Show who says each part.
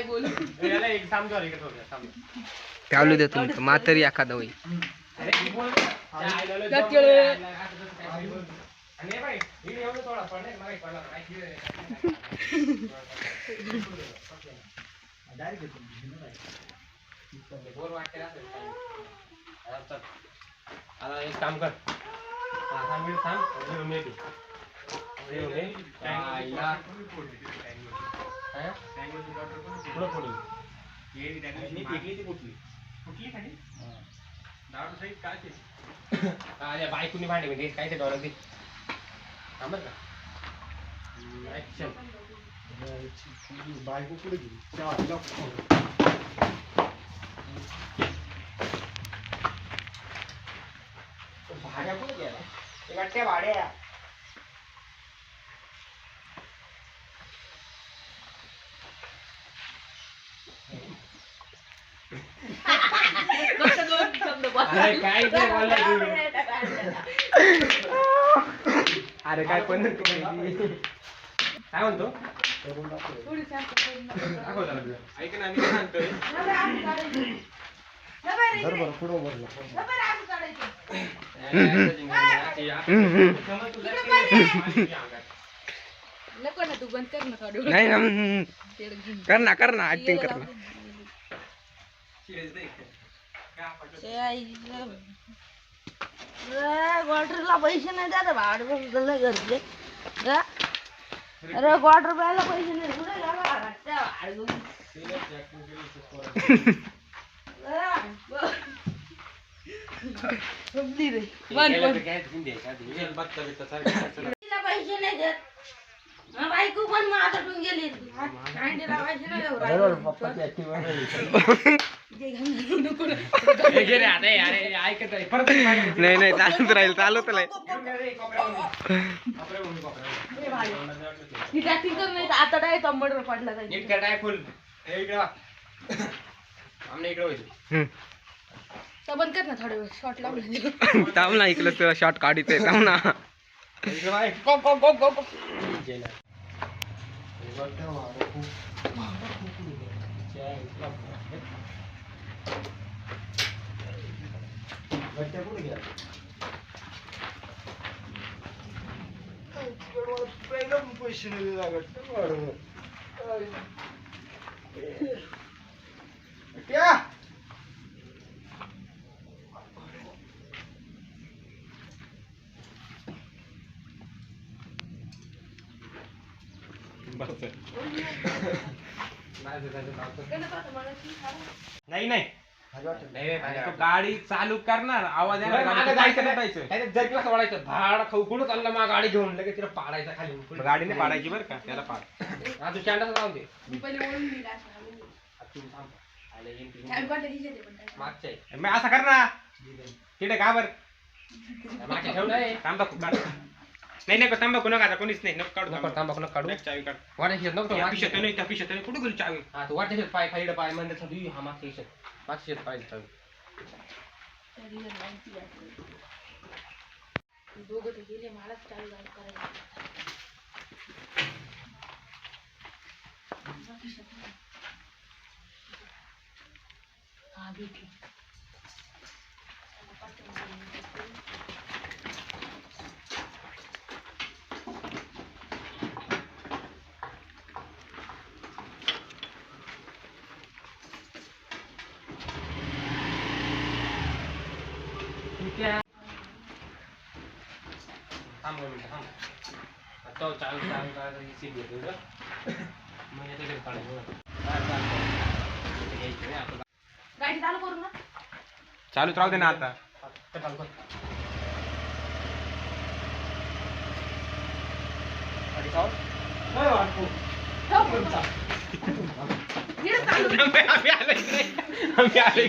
Speaker 1: काय बोलू
Speaker 2: याला एक थांब इकडे थांब
Speaker 3: चालू दे तुमचं म्हातारी एखादा होईल.
Speaker 2: आता एक काम कर बायकोनी भांडे म्हणजे काय ते डॉलर दे थांबत का
Speaker 4: बायको पुढे गेली
Speaker 2: भाड्या कुठे गेला वाटत्या भाड्या अरे काय अरे काय पण काय म्हणतो ऐक ना मी सांगतोय
Speaker 4: पुढं उभारलं
Speaker 1: नको ना तू बंद कर ना थोडं
Speaker 3: नाही ना कर ना ऍक्टिंग कर ना.
Speaker 1: क्वार्टरला पैसे नाही द्या भाड घरचे अरे क्वार्टर प्यायला पैसे नाही कुठे पैसे नाही देत बायको पण माझ्याकडून गेली
Speaker 3: नाही चालूच राहील चालूच राहील.
Speaker 1: आता काय कंबडवर पडला बंद कर ना थोडा वेळ शॉर्ट लावला
Speaker 3: थांब ना इकडं तुला शॉर्ट काढायचंय थांब ना.
Speaker 4: पैसे नाही
Speaker 2: नाही नाही तो गाडी चालू करणार आवाज जर सोडायचं भाड खाऊ कुठं चालला मग गाडी घेऊन लगेच तिला पाडायचा खाली गाडीने पाडायची बरं का त्याला पाड हा तू स्टँडच राहून दे मागच्या मी असं कर ना तिथे का बरं मागच्या ठेवलंय तांबाखू काढ नाही तांबाखू नका आता कोणीच नाही नको काढू तांबाखू नको काढू चावी काढ वाट्यात नको पिशत नाही त्या पिशत नाही कुठे गेली चावी हा तू वाट्यात पाय खाली पाय म्हणजे हा मागच्या मागच्या पाहिजे चावी
Speaker 1: दोघं तर गेले मलाच चालू करायला हा भेटली गाडी चालू करू ना
Speaker 2: चालूच राहू दे ना आता आम्ही आलो